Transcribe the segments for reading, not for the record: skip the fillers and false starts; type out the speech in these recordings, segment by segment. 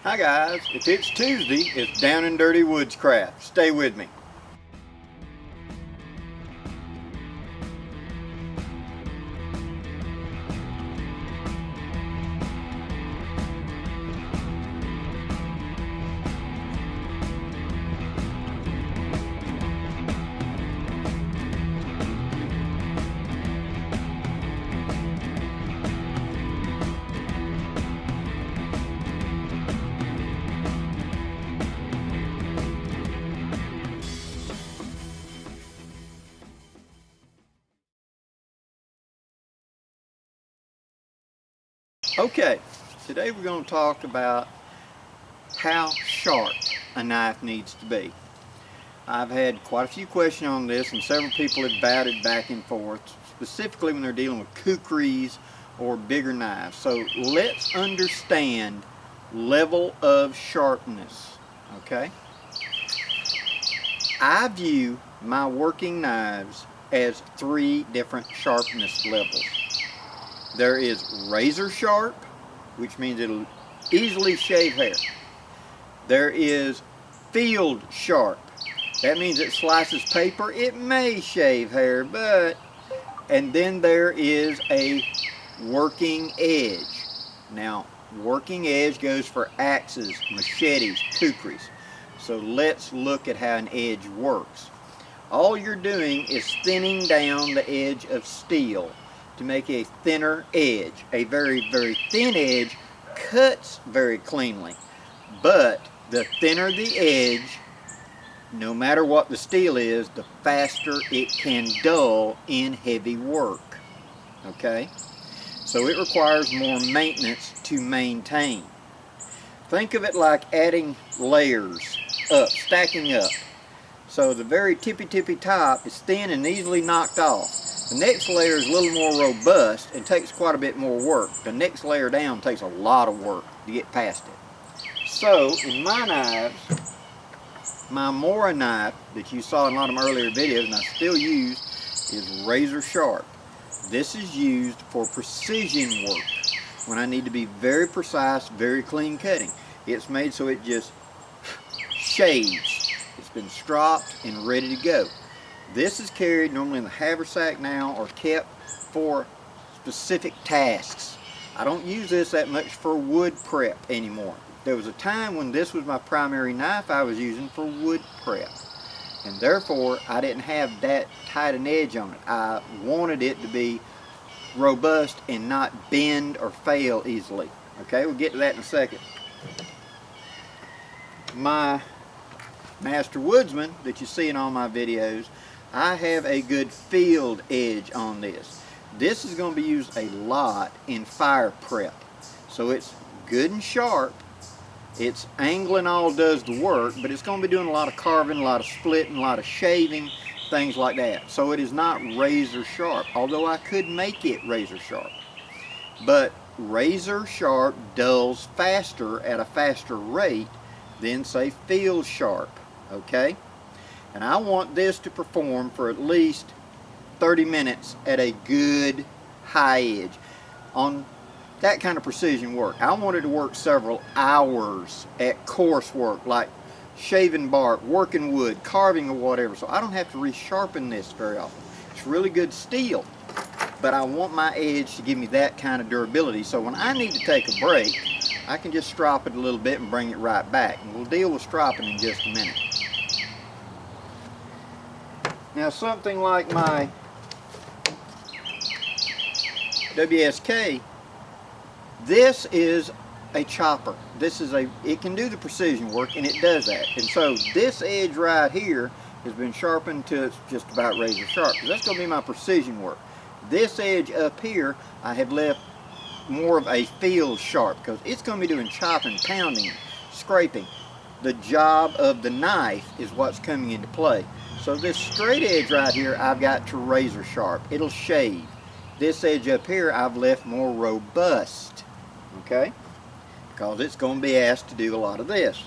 Hi guys, if it's Tuesday, it's Down and Dirty Woodscraft. Stay with me. Okay, today we're going to talk about how sharp a knife needs to be. I've had quite a few questions on this and several people have batted back and forth, specifically when they're dealing with kukris or bigger knives. So let's understand level of sharpness, okay? I view my working knives as three different sharpness levels. There is razor sharp, which means it'll easily shave hair. There is field sharp. That means it slices paper. It may shave hair, but... And then there is a working edge. Now, working edge goes for axes, machetes, kukris. So let's look at how an edge works. All you're doing is thinning down the edge of steel to make a thinner edge. A very, very thin edge cuts very cleanly, but the thinner the edge, no matter what the steel is, the faster it can dull in heavy work. Okay? So it requires more maintenance to maintain. Think of it like adding layers up, stacking up. So the very tippy top is thin and easily knocked off. The next layer is a little more robust and takes quite a bit more work. The next layer down takes a lot of work to get past it. So in my knives, my Mora knife that you saw in a lot of my earlier videos and I still use is razor sharp. This is used for precision work when I need to be very precise, very clean cutting. It's made so it just shaves. It's been stropped and ready to go. This is carried normally in the haversack now or kept for specific tasks. I don't use this that much for wood prep anymore. There was a time when this was my primary knife I was using for wood prep. And therefore, I didn't have that tight an edge on it. I wanted it to be robust and not bend or fail easily. Okay, we'll get to that in a second. My Master Woodsman that you see in all my videos, I have a good field edge on this. This is going to be used a lot in fire prep. So it's good and sharp. Its angling all does the work, but it's going to be doing a lot of carving, a lot of splitting, a lot of shaving, things like that. So it is not razor sharp, although I could make it razor sharp. But razor sharp dulls faster at a faster rate than say field sharp, okay? And I want this to perform for at least 30 minutes at a good high edge on that kind of precision work. I want it to work several hours at coarse work like shaving bark, working wood, carving or whatever, so I don't have to resharpen this very often. It's really good steel, but I want my edge to give me that kind of durability, so when I need to take a break, I can just strop it a little bit and bring it right back. And we'll deal with stropping in just a minute. Now something like my WSK, this is a chopper. It can do the precision work and it does that. And so this edge right here has been sharpened to it's just about razor sharp, because that's going to be my precision work. This edge up here I have left more of a field sharp because it's going to be doing chopping, pounding, scraping. The job of the knife is what's coming into play. So this straight edge right here I've got to razor sharp. It'll shave. This edge up here I've left more robust, okay? Because it's going to be asked to do a lot of this.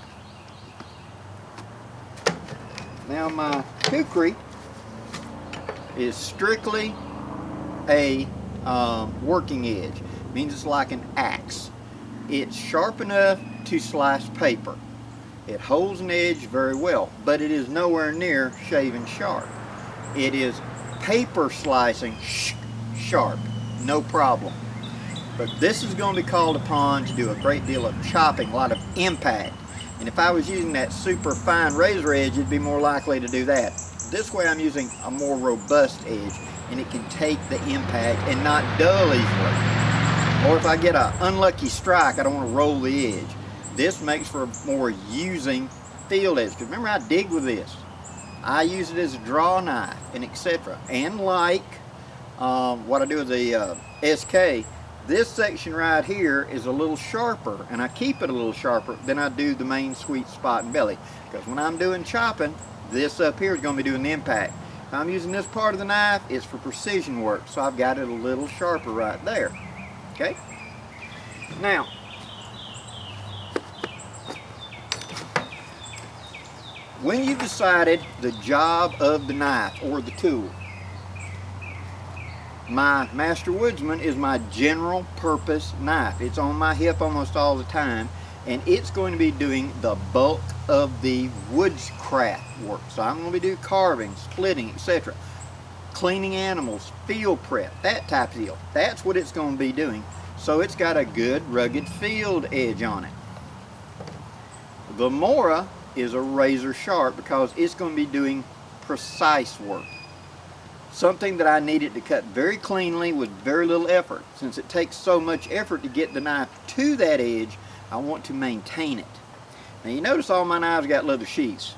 Now my kukri is strictly a working edge. It means it's like an axe. It's sharp enough to slice paper. It holds an edge very well, but it is nowhere near shaving sharp. It is paper slicing sharp, no problem. But this is going to be called upon to do a great deal of chopping, a lot of impact. And if I was using that super fine razor edge, it'd be more likely to do that. This way I'm using a more robust edge, and it can take the impact and not dull easily. Or if I get an unlucky strike, I don't want to roll the edge. This makes for a more using field edge. Because remember, I dig with this. I use it as a draw knife and etc. And like what I do with the SK, this section right here is a little sharper, and I keep it a little sharper than I do the main sweet spot and belly. Because when I'm doing chopping, this up here is going to be doing the impact. If I'm using this part of the knife, it's for precision work, so I've got it a little sharper right there. Okay? Now, when you've decided the job of the knife or the tool, my Master Woodsman is my general purpose knife. It's on my hip almost all the time, and it's going to be doing the bulk of the Woodscraft work. So I'm going to be doing carving, splitting, etc. Cleaning animals, field prep, that type of deal. That's what it's going to be doing. So it's got a good rugged field edge on it. The Mora is a razor sharp because it's going to be doing precise work. Something that I needed to cut very cleanly with very little effort. Since it takes so much effort to get the knife to that edge, I want to maintain it. Now you notice all my knives got leather sheaths.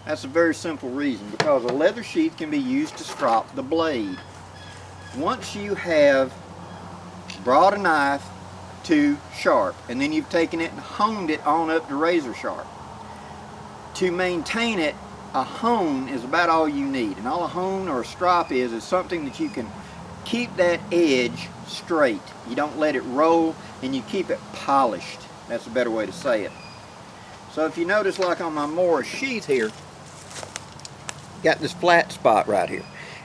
That's a very simple reason, because a leather sheath can be used to strop the blade. Once you have brought a knife to sharp, and then you've taken it and honed it on up to razor sharp, to maintain it, a hone is about all you need. And all a hone or a strop is something that you can keep that edge straight. You don't let it roll, and you keep it polished. That's a better way to say it. So if you notice, like on my Mora sheath here, got this flat spot right here.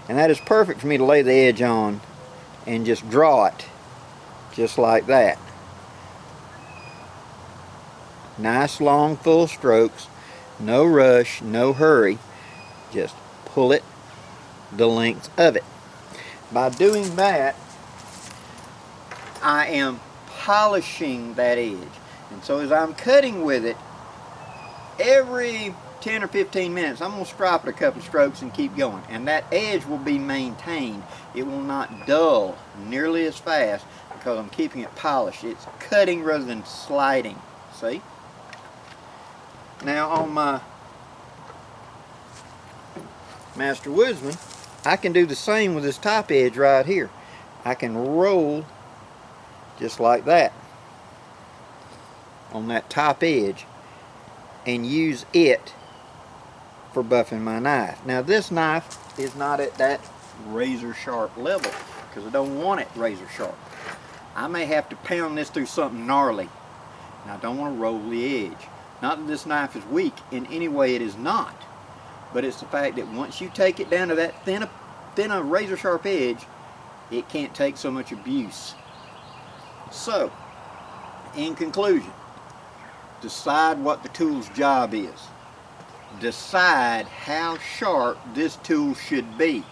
And that is perfect for me to lay the edge on and just draw it just like that. Nice long full strokes. No rush, no hurry, just pull it the length of it. By doing that, I am polishing that edge. And so as I'm cutting with it, every 10 or 15 minutes, I'm going to strop it a couple of strokes and keep going. And that edge will be maintained. It will not dull nearly as fast because I'm keeping it polished. It's cutting rather than sliding. See? Now on my Master Woodsman, I can do the same with this top edge right here. I can roll just like that on that top edge and use it for buffing my knife. Now this knife is not at that razor sharp level because I don't want it razor sharp. I may have to pound this through something gnarly, and I don't want to roll the edge. Not that this knife is weak in any way, it is not. But it's the fact that once you take it down to that thin razor sharp edge, it can't take so much abuse. So, in conclusion, decide what the tool's job is. Decide how sharp this tool should be.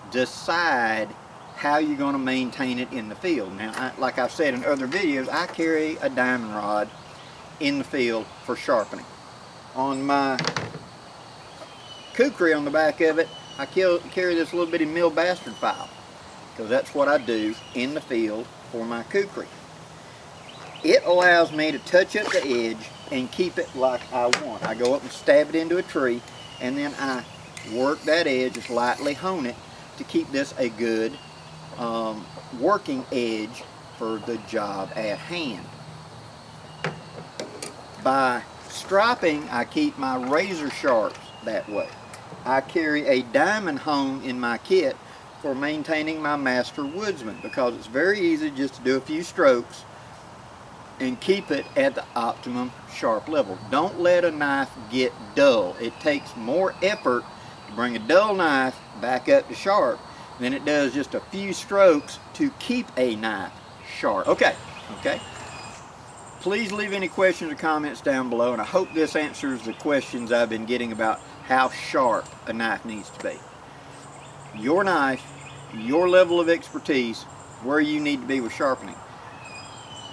Decide how you're going to maintain it in the field. Now, like I've said in other videos, I carry a diamond rod in the field for sharpening. On my kukri on the back of it, I carry this little bitty mill bastard file because that's what I do in the field for my kukri. It allows me to touch up the edge and keep it like I want. I go up and stab it into a tree, and then I work that edge, just lightly hone it to keep this a good working edge for the job at hand. By stropping, I keep my razor sharps that way. I carry a diamond hone in my kit for maintaining my Master Woodsman because it's very easy just to do a few strokes and keep it at the optimum sharp level. Don't let a knife get dull. It takes more effort to bring a dull knife back up to sharp than it does just a few strokes to keep a knife sharp. Okay. Please leave any questions or comments down below, and I hope this answers the questions I've been getting about how sharp a knife needs to be. Your knife, your level of expertise, where you need to be with sharpening.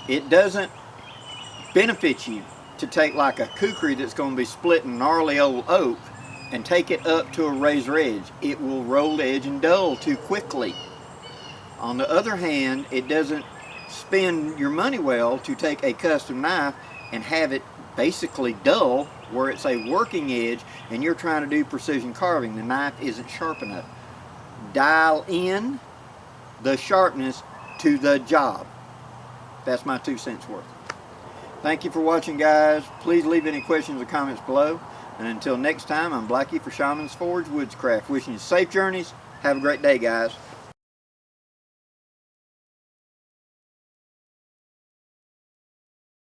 It doesn't benefit you to take like a kukri that's going to be splitting gnarly old oak and take it up to a razor edge. It will roll the edge and dull too quickly. On the other hand, it doesn't spend your money well to take a custom knife and have it basically dull where it's a working edge and you're trying to do precision carving. The knife isn't sharp enough. Dial in the sharpness to the job. That's my 2 cents worth. Thank you for watching, guys. Please leave any questions or comments below. And until next time, I'm Blackie for Shaman's Forge Woodscraft. Wishing you safe journeys. Have a great day, guys.